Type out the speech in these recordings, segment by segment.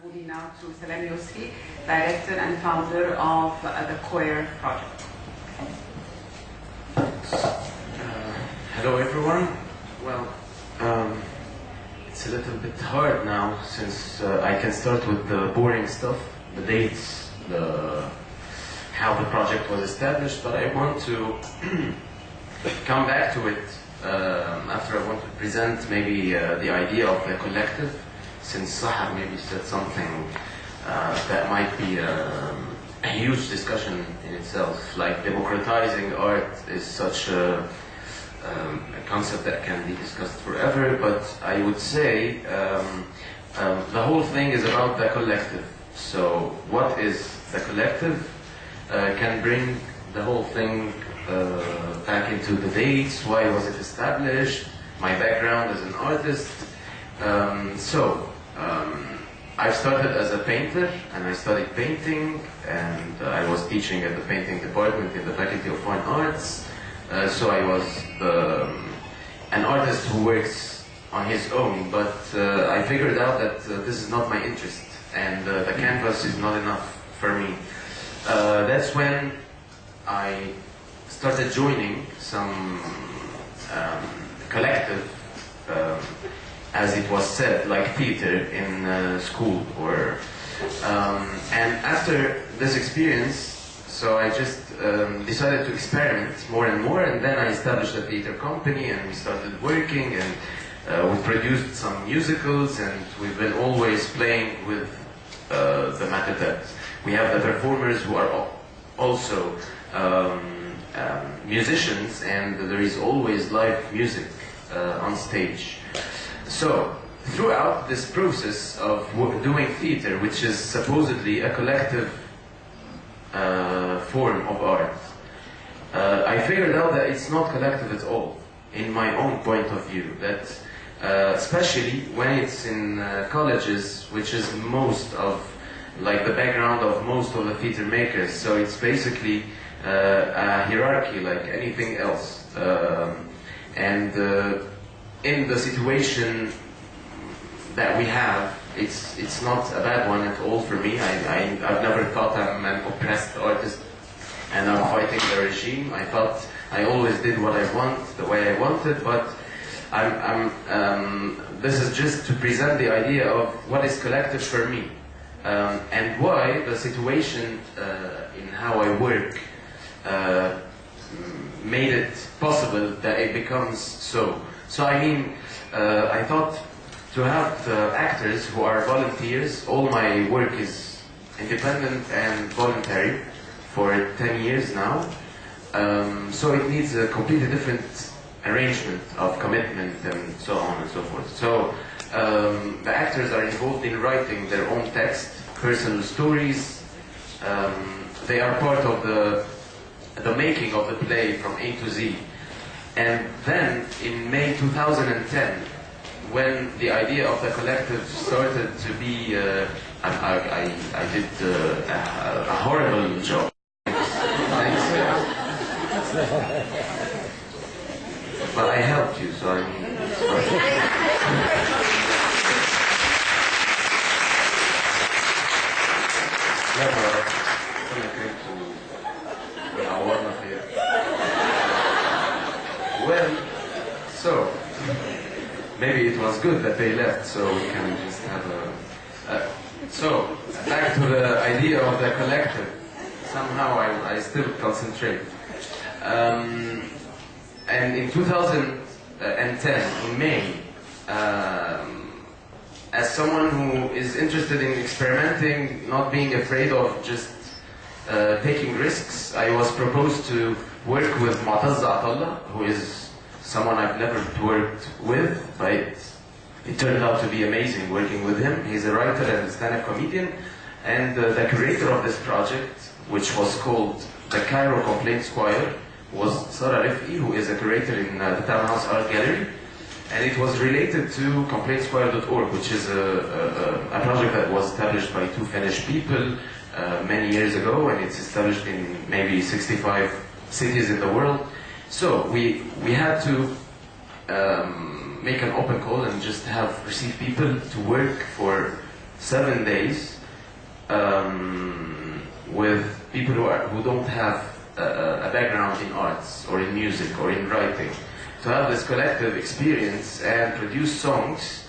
moving now to Salam Yursi, director and founder of the Queer Project. Hello everyone. Well, it's a little bit hard now since I can start with the boring stuff, the dates, how the project was established, but I want to come back to it after I want to present maybe the idea of the collective, since Sahar maybe said something that might be a huge discussion in itself, like democratizing art is such a concept that can be discussed forever, but I would say the whole thing is about the collective. So what is the collective can bring the whole thing back into the dates, why was it established, my background as an artist. I started as a painter and I studied painting, and I was teaching at the painting department in the Faculty of Fine Arts. So I was an artist who works on his own, but I figured out that this is not my interest, and the canvas is not enough for me. That's when I started joining some collective, as it was said, like theater in school, or and after this experience, so I just decided to experiment more and more, and then I established a theater company, and we started working, and we produced some musicals, and we've been always playing with the matter that we have the performers who are also musicians, and there is always live music on stage. So, throughout this process of doing theater, which is supposedly a collective form of art, I figured out that it's not collective at all, in my own point of view, that especially when it's in colleges, which is most of, like the background of most of the theater makers, so it's basically a hierarchy like anything else. In the situation that we have, it's not a bad one at all for me. I've never thought I'm an oppressed artist and I'm fighting the regime. I thought I always did what I want, the way I wanted, but this is just to present the idea of what is collective for me, and why the situation in how I work made it possible that it becomes so. So I mean, I thought to have actors who are volunteers. All my work is independent and voluntary for 10 years now. So it needs a completely different arrangement of commitment and so on and so forth. So the actors are involved in writing their own text, personal stories. They are part of the making of the play from A to Z. And then, in May 2010, when the idea of the collective started to be, I did a horrible job. Thanks. But I helped you, so I mean, well, so maybe it was good that they left, so we can just have a... so, back to the idea of the collective. Somehow I still concentrate. And in 2010, in May, as someone who is interested in experimenting, not being afraid of just taking risks, I was proposed to work with Mu'taz, who is someone I've never worked with, but it turned out to be amazing working with him. He's a writer and a stand-up comedian, and the curator of this project, which was called the Cairo Complaints Choir, was Sarah Rif'i, who is a curator in the Townhouse Art Gallery, and it was related to complaintschoir.org, which is a project that was established by two Finnish people many years ago, and it's established in maybe 65 cities in the world. So we had to make an open call and just receive people to work for 7 days with people who don't have a background in arts or in music or in writing, to have this collective experience and produce songs,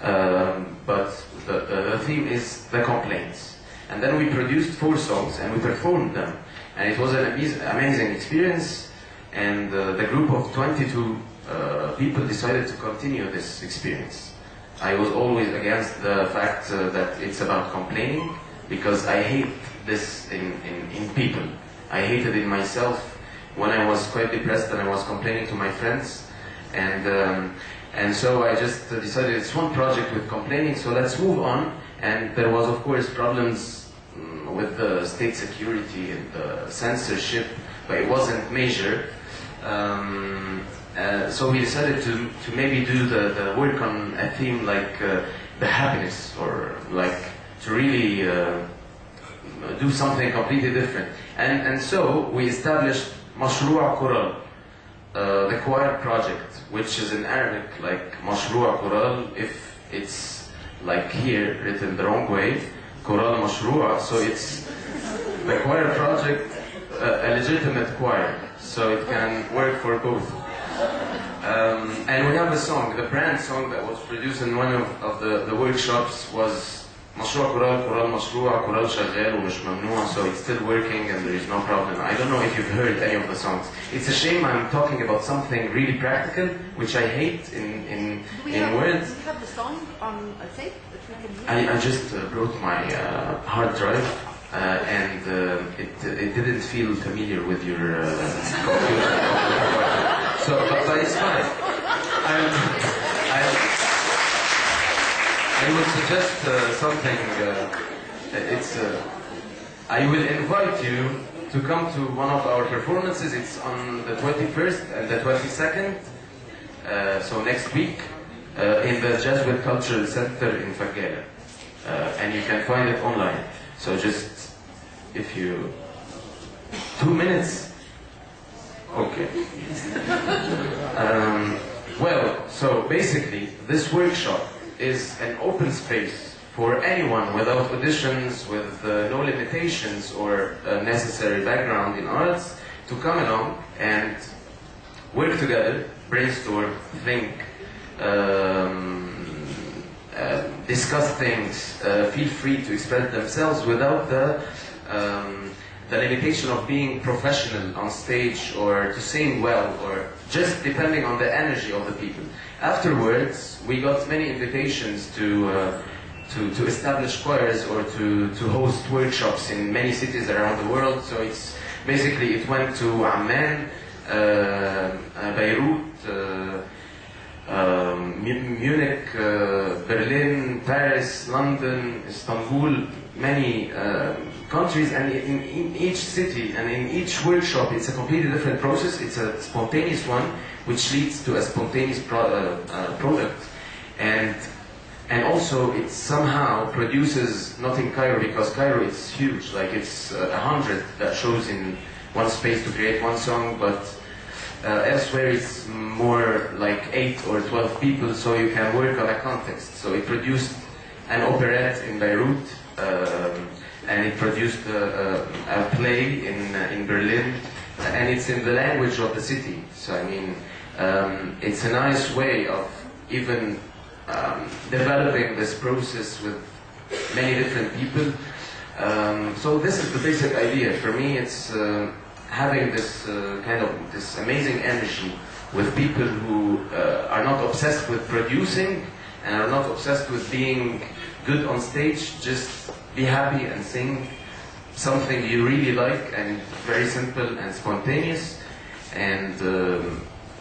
but the theme is the complaints. And then we produced 4 songs and we performed them. And it was an amazing experience, and the group of 22 people decided to continue this experience. I was always against the fact that it's about complaining, because I hate this in people. I hate it in myself when I was quite depressed and I was complaining to my friends. And so I just decided it's one project with complaining, so let's move on. And there was, of course, problems with the state security and the censorship, but it wasn't major. So we decided to maybe do the work on a theme like the happiness, or like to really do something completely different. And so we established مشروع كورال, the choir project, which is in Arabic like مشروع كورال, if it's like here written the wrong way, كورال مشروع, so it's the choir project, a legitimate choir, so it can work for both. And we have a song, the brand song that was produced in one of the workshops was مشروع كورال, كورال مشروع, كورال شغال ومش ممنوع, so it's still working and there is no problem. I don't know if you've heard any of the songs. It's a shame I'm talking about something really practical, which I hate in words. Do we have the song on a tape that we can hear? I just brought my hard drive and it didn't feel familiar with your computer. So, but it's fine. I will suggest something. I will invite you to come to one of our performances. It's on the 21st and the 22nd, so next week, in the Jesuit Cultural Center in Fagala. And you can find it online. So just, if you... 2 minutes? Okay. Well, so basically, this workshop is an open space for anyone without auditions, with no limitations or necessary background in arts, to come along and work together, brainstorm, think, discuss things, feel free to express themselves without the limitation of being professional on stage or to sing well, or just depending on the energy of the people. Afterwards, we got many invitations to establish choirs or to host workshops in many cities around the world. So it's basically, it went to Amman, Beirut, Munich, Berlin, Paris, London, Istanbul, many countries, and in each city and in each workshop it's a completely different process. It's a spontaneous one which leads to a spontaneous product, and also it somehow produces, not in Cairo, because Cairo is huge, like it's 100 that shows in one space to create one song, but elsewhere it's more like 8 or 12 people, so you can work on a context. So it produced an operette in Beirut, and it produced a play in Berlin, and it's in the language of the city. So I mean, it's a nice way of even developing this process with many different people. So this is the basic idea. For me, it's having this kind of this amazing energy with people who are not obsessed with producing and are not obsessed with being good on stage. Just be happy and sing something you really like, and very simple and spontaneous, and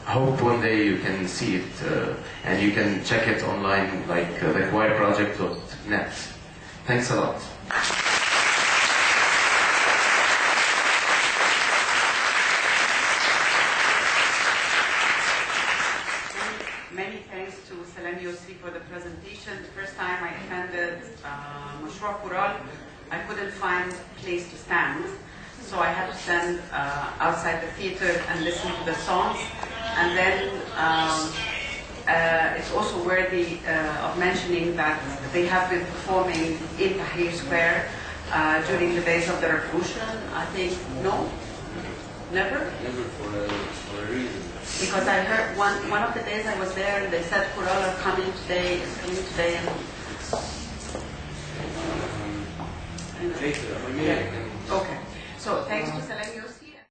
hope one day you can see it, and you can check it online, like thechoirproject.net. Thanks a lot. Many thanks to Salam Yursi for the presentation. The first time I attended Mashroua Choral, I couldn't find a place to stand, so I had to stand outside the theater and listen to the songs. And then it's also where worthy of mentioning that they have been performing in Tahrir Square during the days of the revolution. I think, no? Never? Never for a reason. Because I heard one of the days I was there and they said Kural are coming today, is coming today, and